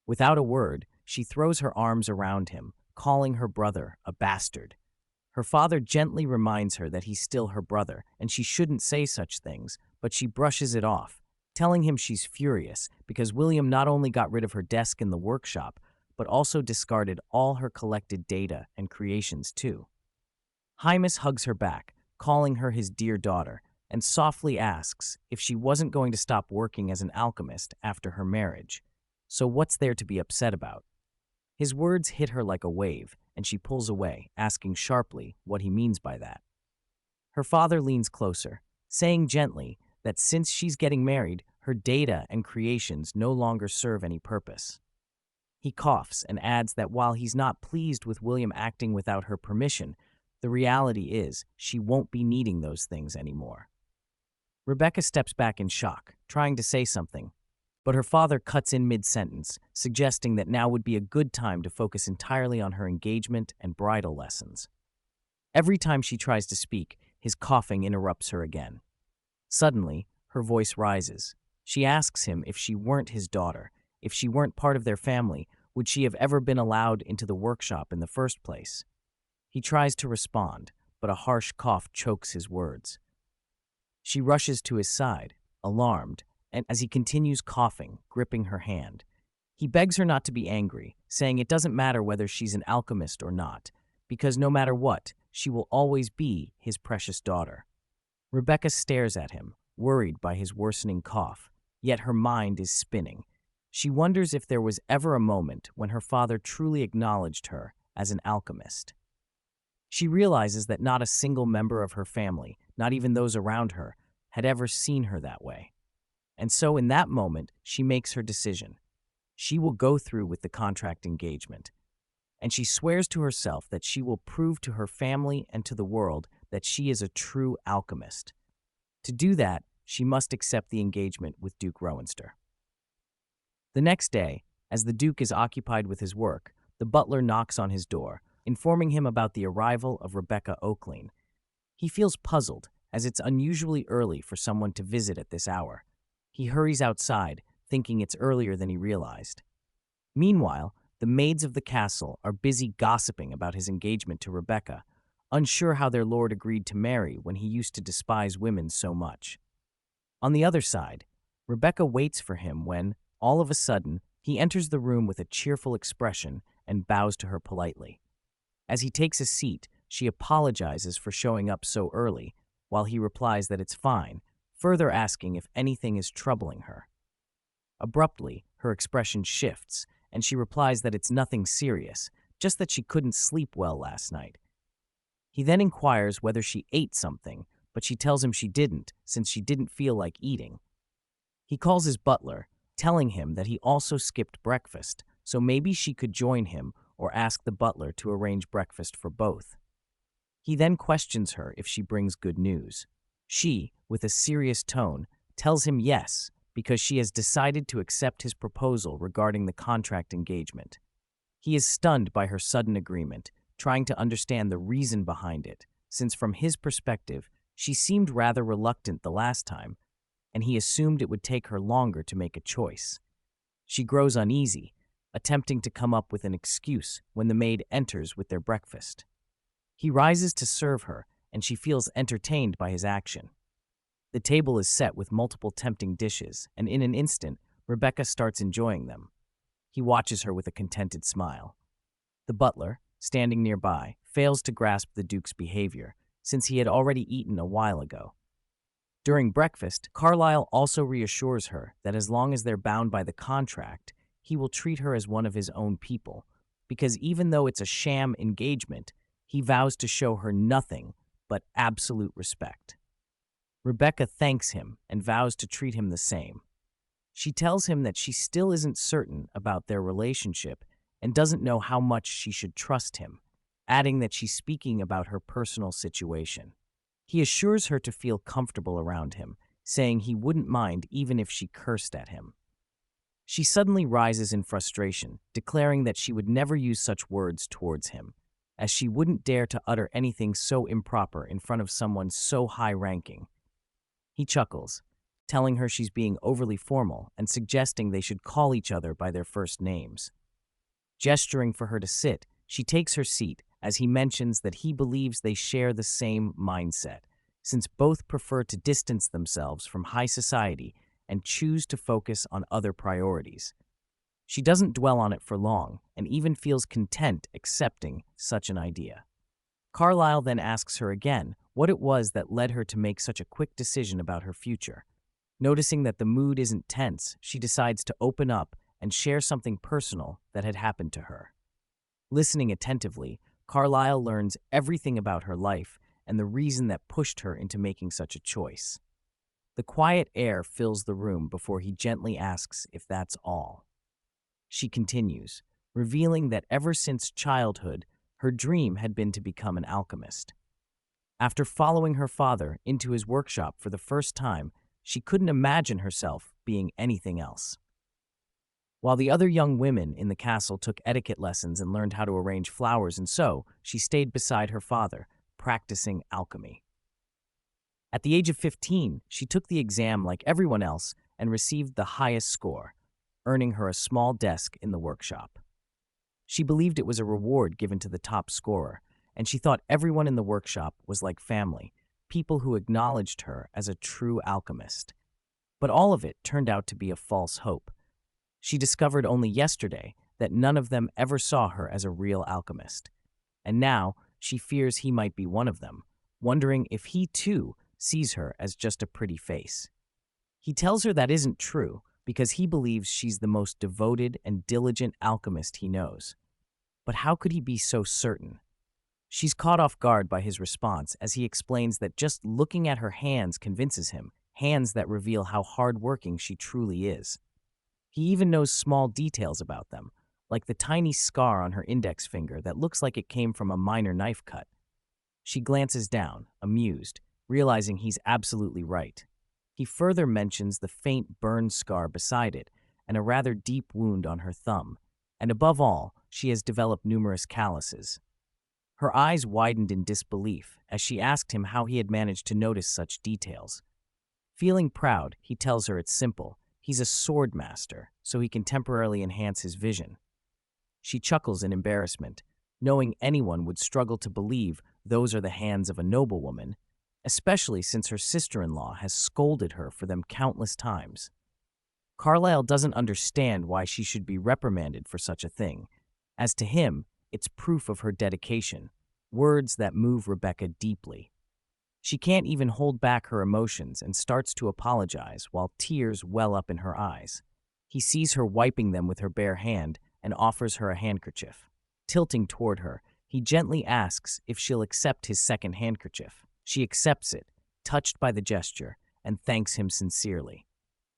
Without a word, she throws her arms around him, calling her brother a bastard. Her father gently reminds her that he's still her brother and she shouldn't say such things, but she brushes it off, telling him she's furious because William not only got rid of her desk in the workshop, but also discarded all her collected data and creations too. Jaime hugs her back, calling her his dear daughter, and softly asks if she wasn't going to stop working as an alchemist after her marriage. So what's there to be upset about? His words hit her like a wave, and she pulls away, asking sharply what he means by that. Her father leans closer, saying gently that since she's getting married, her data and creations no longer serve any purpose. He coughs and adds that while he's not pleased with William acting without her permission, the reality is she won't be needing those things anymore. Rebecca steps back in shock, trying to say something, but her father cuts in mid-sentence, suggesting that now would be a good time to focus entirely on her engagement and bridal lessons. Every time she tries to speak, his coughing interrupts her again. Suddenly, her voice rises. She asks him if she weren't his daughter, if she weren't part of their family, would she have ever been allowed into the workshop in the first place? He tries to respond, but a harsh cough chokes his words. She rushes to his side, alarmed, and as he continues coughing, gripping her hand. He begs her not to be angry, saying it doesn't matter whether she's an alchemist or not, because no matter what, she will always be his precious daughter. Rebecca stares at him, worried by his worsening cough, yet her mind is spinning. She wonders if there was ever a moment when her father truly acknowledged her as an alchemist. She realizes that not a single member of her family, not even those around her, had ever seen her that way. And so in that moment, she makes her decision. She will go through with the contract engagement. And she swears to herself that she will prove to her family and to the world that she is a true alchemist. To do that, she must accept the engagement with Duke Rowanster. The next day, as the Duke is occupied with his work, the butler knocks on his door, informing him about the arrival of Rebecca Oakleigh. He feels puzzled, as it's unusually early for someone to visit at this hour. He hurries outside, thinking it's earlier than he realized. Meanwhile, the maids of the castle are busy gossiping about his engagement to Rebecca, unsure how their lord agreed to marry when he used to despise women so much. On the other side, Rebecca waits for him when, all of a sudden, he enters the room with a cheerful expression and bows to her politely. As he takes a seat, she apologizes for showing up so early, while he replies that it's fine, further asking if anything is troubling her. Abruptly, her expression shifts, and she replies that it's nothing serious, just that she couldn't sleep well last night. He then inquires whether she ate something, but she tells him she didn't, since she didn't feel like eating. He calls his butler, telling him that he also skipped breakfast, so maybe she could join him or ask the butler to arrange breakfast for both. He then questions her if she brings good news. She, with a serious tone, tells him yes, because she has decided to accept his proposal regarding the contract engagement. He is stunned by her sudden agreement, trying to understand the reason behind it, since from his perspective, she seemed rather reluctant the last time, and he assumed it would take her longer to make a choice. She grows uneasy, attempting to come up with an excuse when the maid enters with their breakfast. He rises to serve her, and she feels entertained by his action. The table is set with multiple tempting dishes, and in an instant, Rebecca starts enjoying them. He watches her with a contented smile. The butler, standing nearby, fails to grasp the Duke's behavior, since he had already eaten a while ago. During breakfast, Carlyle also reassures her that as long as they're bound by the contract, he will treat her as one of his own people, because even though it's a sham engagement, he vows to show her nothing but absolute respect. Rebecca thanks him and vows to treat him the same. She tells him that she still isn't certain about their relationship and doesn't know how much she should trust him, adding that she's speaking about her personal situation. He assures her to feel comfortable around him, saying he wouldn't mind even if she cursed at him. She suddenly rises in frustration, declaring that she would never use such words towards him, as she wouldn't dare to utter anything so improper in front of someone so high-ranking. He chuckles, telling her she's being overly formal and suggesting they should call each other by their first names. Gesturing for her to sit, she takes her seat as he mentions that he believes they share the same mindset, since both prefer to distance themselves from high society and choose to focus on other priorities. She doesn't dwell on it for long and even feels content accepting such an idea. Carlyle then asks her again what it was that led her to make such a quick decision about her future. Noticing that the mood isn't tense, she decides to open up and share something personal that had happened to her. Listening attentively, Carlyle learns everything about her life and the reason that pushed her into making such a choice. The quiet air fills the room before he gently asks if that's all. She continues, revealing that ever since childhood, her dream had been to become an alchemist. After following her father into his workshop for the first time, she couldn't imagine herself being anything else. While the other young women in the castle took etiquette lessons and learned how to arrange flowers and sew, she stayed beside her father, practicing alchemy. At the age of 15, she took the exam like everyone else and received the highest score, earning her a small desk in the workshop. She believed it was a reward given to the top scorer, and she thought everyone in the workshop was like family, people who acknowledged her as a true alchemist. But all of it turned out to be a false hope. She discovered only yesterday that none of them ever saw her as a real alchemist. And now she fears he might be one of them, wondering if he too sees her as just a pretty face. He tells her that isn't true because he believes she's the most devoted and diligent alchemist he knows. But how could he be so certain? She's caught off guard by his response as he explains that just looking at her hands convinces him, hands that reveal how hardworking she truly is. He even knows small details about them, like the tiny scar on her index finger that looks like it came from a minor knife cut. She glances down, amused, realizing he's absolutely right. He further mentions the faint burn scar beside it and a rather deep wound on her thumb, and above all, she has developed numerous calluses. Her eyes widened in disbelief as she asked him how he had managed to notice such details. Feeling proud, he tells her it's simple. He's a SwordMaster, so he can temporarily enhance his vision. She chuckles in embarrassment, knowing anyone would struggle to believe those are the hands of a noblewoman, especially since her sister-in-law has scolded her for them countless times. Carlyle doesn't understand why she should be reprimanded for such a thing. As to him, it's proof of her dedication, words that move Rebecca deeply. She can't even hold back her emotions and starts to apologize while tears well up in her eyes. He sees her wiping them with her bare hand and offers her a handkerchief. Tilting toward her, he gently asks if she'll accept his second handkerchief. She accepts it, touched by the gesture, and thanks him sincerely.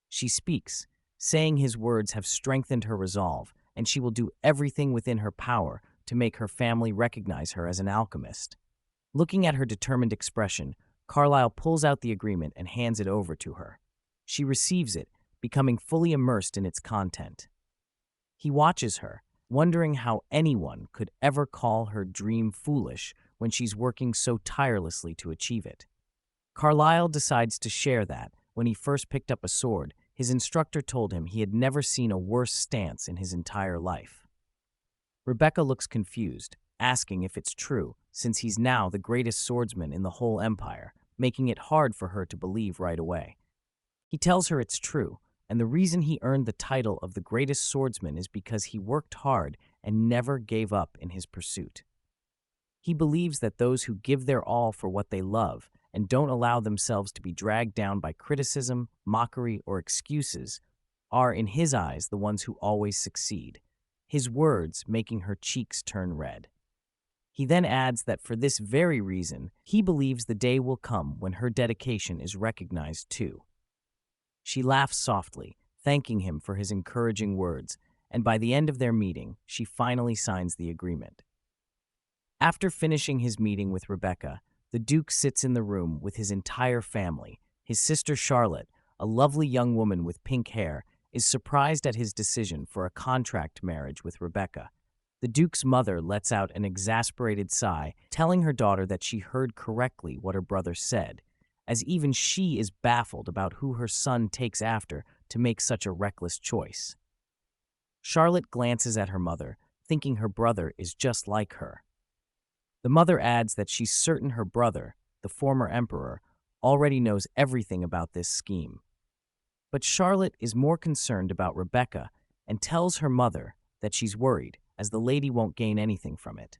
She speaks, saying his words have strengthened her resolve, and she will do everything within her power to make her family recognize her as an alchemist. Looking at her determined expression, Carlyle pulls out the agreement and hands it over to her. She receives it, becoming fully immersed in its content. He watches her, wondering how anyone could ever call her dream foolish when she's working so tirelessly to achieve it. Carlyle decides to share that, when he first picked up a sword, his instructor told him he had never seen a worse stance in his entire life. Rebecca looks confused, asking if it's true, since he's now the greatest swordsman in the whole empire, making it hard for her to believe right away. He tells her it's true, and the reason he earned the title of the greatest swordsman is because he worked hard and never gave up in his pursuit. He believes that those who give their all for what they love and don't allow themselves to be dragged down by criticism, mockery, or excuses are, in his eyes, the ones who always succeed, his words making her cheeks turn red. He then adds that for this very reason, he believes the day will come when her dedication is recognized too. She laughs softly, thanking him for his encouraging words, and by the end of their meeting, she finally signs the agreement. After finishing his meeting with Rebecca, the Duke sits in the room with his entire family. His sister Charlotte, a lovely young woman with pink hair, is surprised at his decision for a contract marriage with Rebecca. The Duke's mother lets out an exasperated sigh, telling her daughter that she heard correctly what her brother said, as even she is baffled about who her son takes after to make such a reckless choice. Charlotte glances at her mother, thinking her brother is just like her. The mother adds that she's certain her brother, the former emperor, already knows everything about this scheme. But Charlotte is more concerned about Rebecca and tells her mother that she's worried, as the lady won't gain anything from it.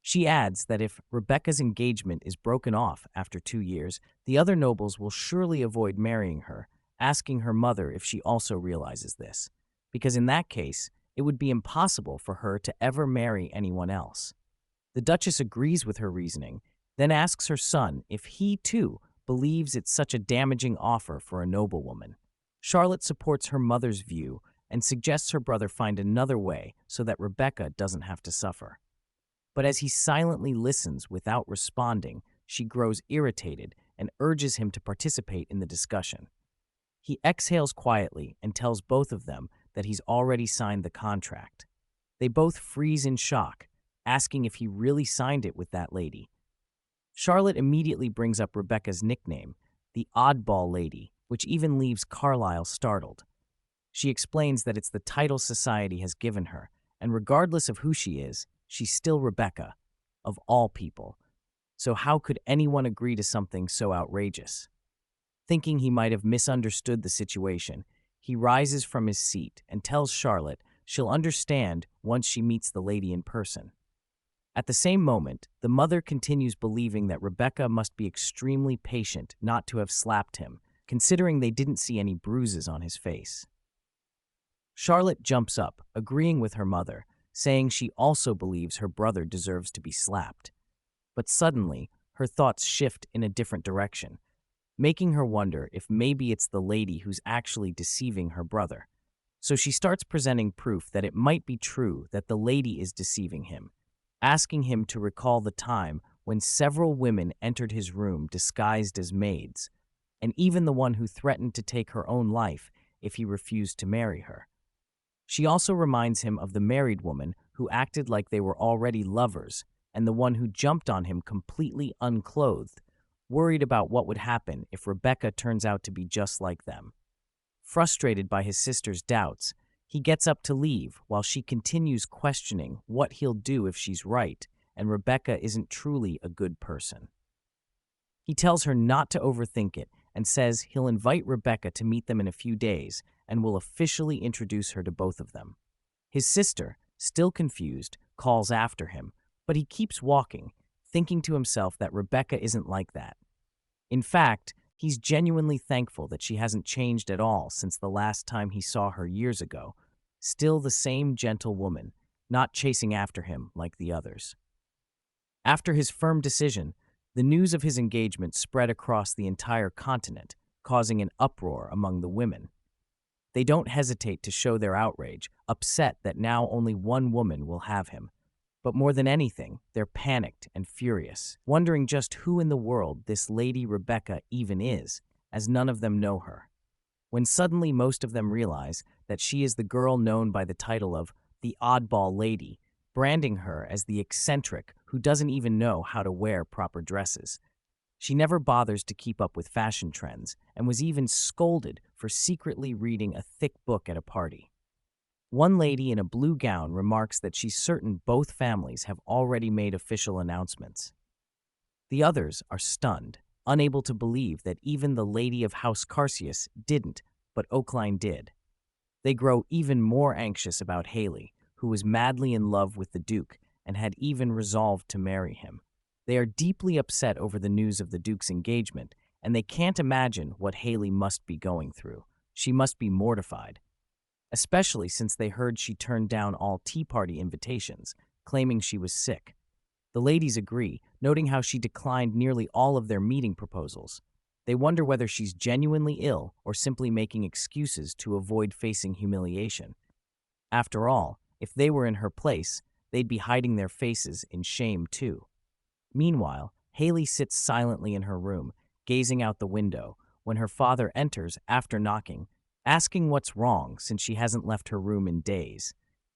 She adds that if Rebecca's engagement is broken off after 2 years, the other nobles will surely avoid marrying her, asking her mother if she also realizes this, because in that case, it would be impossible for her to ever marry anyone else. The Duchess agrees with her reasoning, then asks her son if he, too, believes it's such a damaging offer for a noblewoman. Charlotte supports her mother's view and suggests her brother find another way so that Rebecca doesn't have to suffer. But as he silently listens without responding, she grows irritated and urges him to participate in the discussion. He exhales quietly and tells both of them that he's already signed the contract. They both freeze in shock, asking if he really signed it with that lady. Charlotte immediately brings up Rebecca's nickname, the Oddball Lady, which even leaves Carlyle startled. She explains that it's the title society has given her, and regardless of who she is, she's still Rebecca, of all people. So how could anyone agree to something so outrageous? Thinking he might have misunderstood the situation, he rises from his seat and tells Charlotte she'll understand once she meets the lady in person. At the same moment, the mother continues believing that Rebecca must be extremely patient not to have slapped him, considering they didn't see any bruises on his face. Charlotte jumps up, agreeing with her mother, saying she also believes her brother deserves to be slapped. But suddenly, her thoughts shift in a different direction, making her wonder if maybe it's the lady who's actually deceiving her brother. So she starts presenting proof that it might be true that the lady is deceiving him, asking him to recall the time when several women entered his room disguised as maids, and even the one who threatened to take her own life if he refused to marry her. She also reminds him of the married woman who acted like they were already lovers and the one who jumped on him completely unclothed, worried about what would happen if Rebecca turns out to be just like them. Frustrated by his sister's doubts, he gets up to leave while she continues questioning what he'll do if she's right and Rebecca isn't truly a good person. He tells her not to overthink it and says he'll invite Rebecca to meet them in a few days and will officially introduce her to both of them. His sister, still confused, calls after him, but he keeps walking, thinking to himself that Rebecca isn't like that. In fact, he's genuinely thankful that she hasn't changed at all since the last time he saw her years ago, still the same gentle woman, not chasing after him like the others. After his firm decision, the news of his engagement spread across the entire continent, causing an uproar among the women. They don't hesitate to show their outrage, upset that now only one woman will have him. But more than anything, they're panicked and furious, wondering just who in the world this Lady Rebecca even is, as none of them know her. When suddenly most of them realize that she is the girl known by the title of the Oddball Lady, branding her as the eccentric who doesn't even know how to wear proper dresses. She never bothers to keep up with fashion trends and was even scolded for secretly reading a thick book at a party. One lady in a blue gown remarks that she's certain both families have already made official announcements. The others are stunned, unable to believe that even the lady of House Carsius didn't, but Oakline did. They grow even more anxious about Haley, who was madly in love with the Duke and had even resolved to marry him. They are deeply upset over the news of the Duke's engagement, and they can't imagine what Haley must be going through. She must be mortified, especially since they heard she turned down all tea party invitations, claiming she was sick. The ladies agree, noting how she declined nearly all of their meeting proposals. They wonder whether she's genuinely ill or simply making excuses to avoid facing humiliation. After all, if they were in her place, they'd be hiding their faces in shame too. Meanwhile, Haley sits silently in her room, gazing out the window, when her father enters after knocking, asking what's wrong since she hasn't left her room in days.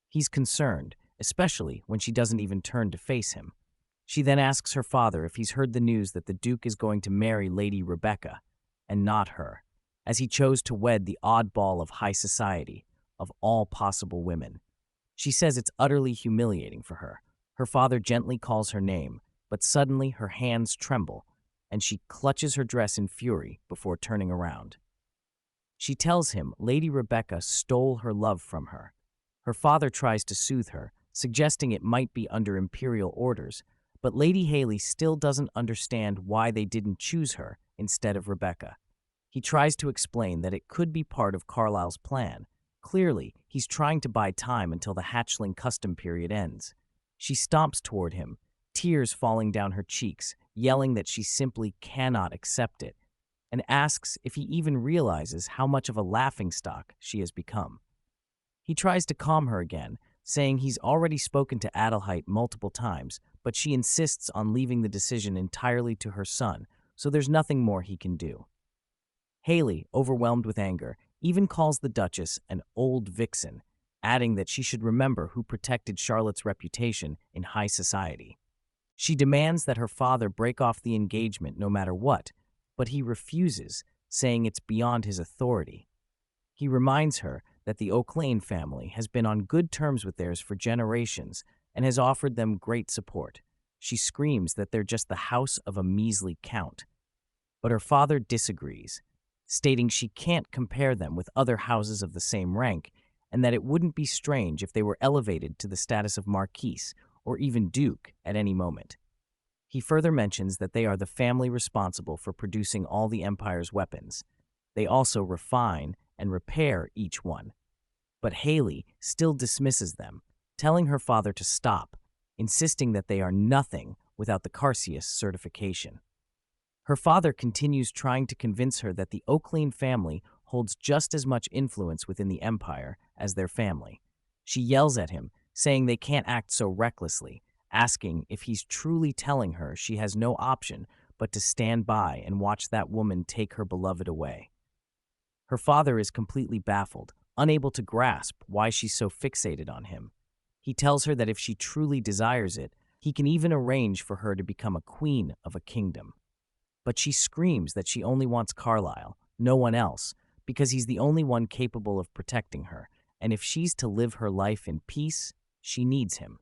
He's concerned, especially when she doesn't even turn to face him. She then asks her father if he's heard the news that the Duke is going to marry Lady Rebecca, and not her, as he chose to wed the oddball of high society, of all possible women. She says it's utterly humiliating for her. Her father gently calls her name, but suddenly her hands tremble, and she clutches her dress in fury before turning around. She tells him Lady Rebecca stole her love from her. Her father tries to soothe her, suggesting it might be under imperial orders, but Lady Haley still doesn't understand why they didn't choose her instead of Rebecca. He tries to explain that it could be part of Carlisle's plan. Clearly, he's trying to buy time until the hatchling custom period ends. She stomps toward him, tears falling down her cheeks, yelling that she simply cannot accept it, and asks if he even realizes how much of a laughingstock she has become. He tries to calm her again, saying he's already spoken to Adelheid multiple times, but she insists on leaving the decision entirely to her son, so there's nothing more he can do. Haley, overwhelmed with anger, even calls the Duchess an old vixen, adding that she should remember who protected Charlotte's reputation in high society. She demands that her father break off the engagement no matter what, but he refuses, saying it's beyond his authority. He reminds her that the Oakline family has been on good terms with theirs for generations and has offered them great support. She screams that they're just the house of a measly count. But her father disagrees, stating she can't compare them with other houses of the same rank and that it wouldn't be strange if they were elevated to the status of Marquise or even Duke at any moment. He further mentions that they are the family responsible for producing all the Empire's weapons. They also refine and repair each one. But Haley still dismisses them, telling her father to stop, insisting that they are nothing without the Carsius certification. Her father continues trying to convince her that the Oakline family holds just as much influence within the Empire as their family. She yells at him, saying they can't act so recklessly, asking if he's truly telling her she has no option but to stand by and watch that woman take her beloved away. Her father is completely baffled, unable to grasp why she's so fixated on him. He tells her that if she truly desires it, he can even arrange for her to become a queen of a kingdom. But she screams that she only wants Carlisle, no one else, because he's the only one capable of protecting her, and if she's to live her life in peace, she needs him.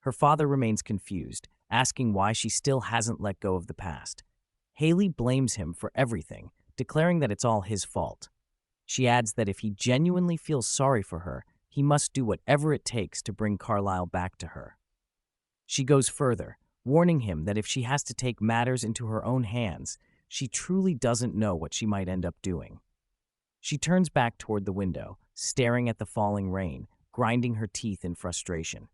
Her father remains confused, asking why she still hasn't let go of the past. Haley blames him for everything, declaring that it's all his fault. She adds that if he genuinely feels sorry for her, he must do whatever it takes to bring Carlisle back to her. She goes further, warning him that if she has to take matters into her own hands, she truly doesn't know what she might end up doing. She turns back toward the window, staring at the falling rain, grinding her teeth in frustration.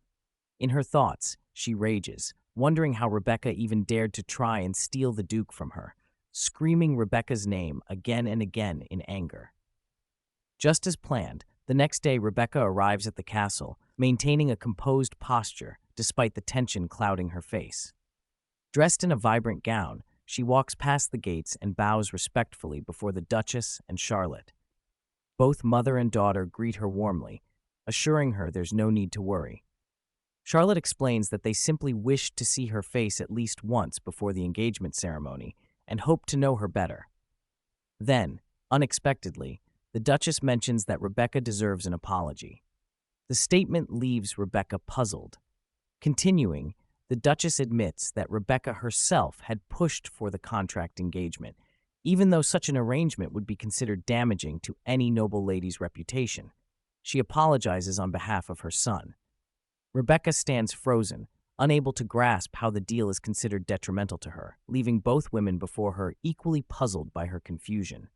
In her thoughts, she rages, wondering how Rebecca even dared to try and steal the Duke from her, screaming Rebecca's name again and again in anger. Just as planned, the next day Rebecca arrives at the castle, maintaining a composed posture despite the tension clouding her face. Dressed in a vibrant gown, she walks past the gates and bows respectfully before the Duchess and Charlotte. Both mother and daughter greet her warmly, assuring her there's no need to worry. Charlotte explains that they simply wished to see her face at least once before the engagement ceremony and hoped to know her better. Then, unexpectedly, the Duchess mentions that Rebecca deserves an apology. The statement leaves Rebecca puzzled. Continuing, the Duchess admits that Rebecca herself had pushed for the contract engagement, even though such an arrangement would be considered damaging to any noble lady's reputation. She apologizes on behalf of her son. Rebecca stands frozen, unable to grasp how the deal is considered detrimental to her, leaving both women before her equally puzzled by her confusion.